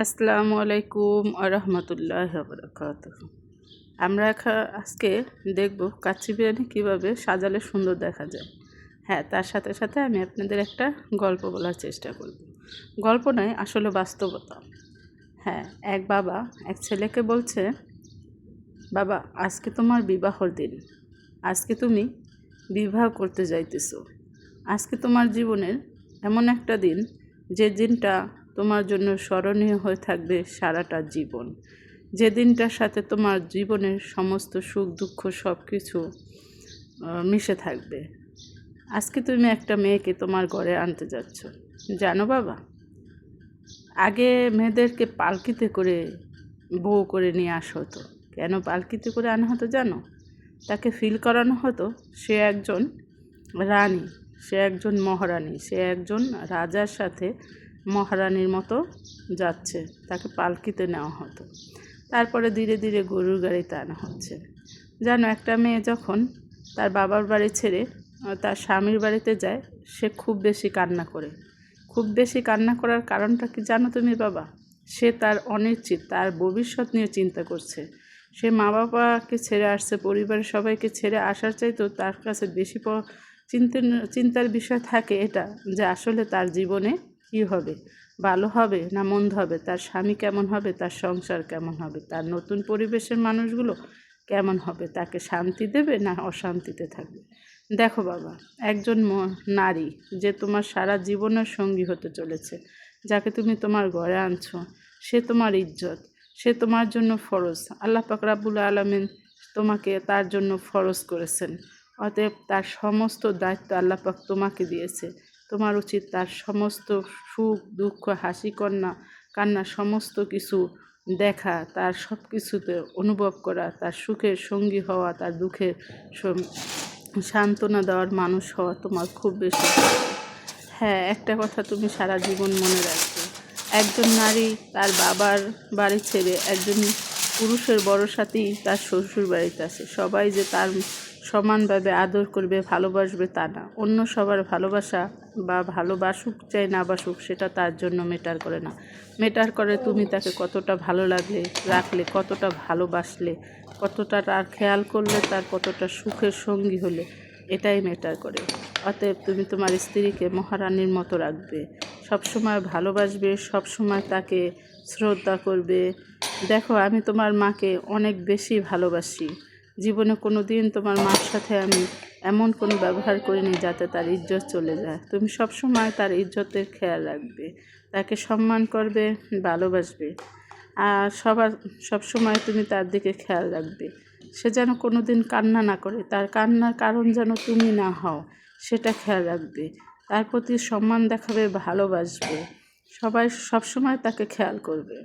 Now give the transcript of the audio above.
আসসালামু আলাইকুম আরহামতুল্লাহ বারাকাতুহু। আমরা আজকে দেখব কাচ্চি বিরিয়ানি কীভাবে সাজালে সুন্দর দেখা যায়। হ্যাঁ, তার সাথে সাথে আমি আপনাদের একটা গল্প বলার চেষ্টা করব। গল্প নয়, আসলে বাস্তবতা। হ্যাঁ, এক বাবা এক ছেলেকে বলছে, বাবা, আজকে তোমার বিবাহর দিন। আজকে তুমি বিবাহ করতে যাইতেছো। আজকে তোমার জীবনের এমন একটা দিন, যে দিনটা তোমার জন্য স্মরণীয় হয়ে থাকবে সারাটা জীবন। যে দিনটার সাথে তোমার জীবনের সমস্ত সুখ দুঃখ সব কিছু মিশে থাকবে। আজকে তুমি একটা মেয়েকে তোমার ঘরে আনতে যাচ্ছ। জানো বাবা, আগে মেয়েদেরকে পালকিতে করে বউ করে নিয়ে আসা হতো। কেন পালকিতে করে আনা হতো জানো? তাকে ফিল করানো হতো সে একজন রানী, সে একজন মহারানী, সে একজন রাজার সাথে মহারানীর মতো যাচ্ছে। তাকে পালকিতে নেওয়া হতো। তারপরে ধীরে ধীরে গরুর গাড়িতে আনা হচ্ছে। জানো, একটা মেয়ে যখন তার বাবার বাড়ি ছেড়ে তার স্বামীর বাড়িতে যায়, সে খুব বেশি কান্না করে। খুব বেশি কান্না করার কারণটা কি জানো তুমি বাবা? সে তার অনিশ্চিত, তার ভবিষ্যৎ নিয়ে চিন্তা করছে। সে মা বাবাকে ছেড়ে আসছে, পরিবারের সবাইকে ছেড়ে আসার চাইতেও তার কাছে বেশি চিন্তার বিষয় থাকে এটা, যে আসলে তার জীবনে কী হবে, ভালো হবে না মন্দ হবে, তার স্বামী কেমন হবে, তার সংসার কেমন হবে, তার নতুন পরিবেশের মানুষগুলো কেমন হবে, তাকে শান্তি দেবে না অশান্তিতে থাকবে। দেখো বাবা, একজন নারী যে তোমার সারা জীবনের সঙ্গী হতে চলেছে, যাকে তুমি তোমার ঘরে আনছো, সে তোমার ইজ্জত, সে তোমার জন্য ফরজ। আল্লাহ পাক রাব্বুল আলামিন তোমাকে তার জন্য ফরজ করেছেন। অতএব তার সমস্ত দায়িত্ব আল্লাহ পাক তোমাকে দিয়েছে। তোমার উচিত তার সমস্ত সুখ দুঃখ হাসি কান্না সমস্ত কিছু দেখা, তার সব কিছুতে অনুভব করা, তার সুখের সঙ্গী হওয়া, তার দুঃখের সান্ত্বনা দেওয়ার মানুষ হওয়া তোমার খুব বেশি। হ্যাঁ, একটা কথা তুমি সারা জীবন মনে রাখবে, একজন নারী তার বাবার বাড়ি ছেড়ে একজন পুরুষের সাথেই তার শ্বশুর বাড়িতে আসে। সবাই যে তার সমানভাবে আদর করবে, ভালোবাসবে তা না। অন্য সবার ভালোবাসা বা ভালোবাসুক চাই না বাসুক, সেটা তার জন্য ম্যাটার করে না। ম্যাটার করে তুমি তাকে কতটা ভালো রাখলে, কতটা ভালোবাসলে, কতটা তার খেয়াল করলে, তার কতটা সুখের সঙ্গী হলে, এটাই ম্যাটার করে। অতএব তুমি তোমার স্ত্রীকে মহারানীর মতো রাখবে, সবসময় ভালোবাসবে, সবসময় তাকে শ্রদ্ধা করবে। দেখো, আমি তোমার মাকে অনেক বেশি ভালোবাসি। জীবনে কোনো দিন তোমার মার সাথে আমি এমন কোনো ব্যবহার করিনি যাতে তার ইজ্জত চলে যায়। তুমি সবসময় তার ইজ্জতের খেয়াল রাখবে, তাকে সম্মান করবে, ভালোবাসবে। আর সবসময় তুমি তার দিকে খেয়াল রাখবে, সে যেন কোনো দিন কান্না না করে, তার কান্নার কারণ যেন তুমি না হও, সেটা খেয়াল রাখবে। তার প্রতি সম্মান দেখাবে, ভালোবাসবে, সবাই সবসময় তাকে খেয়াল করবে।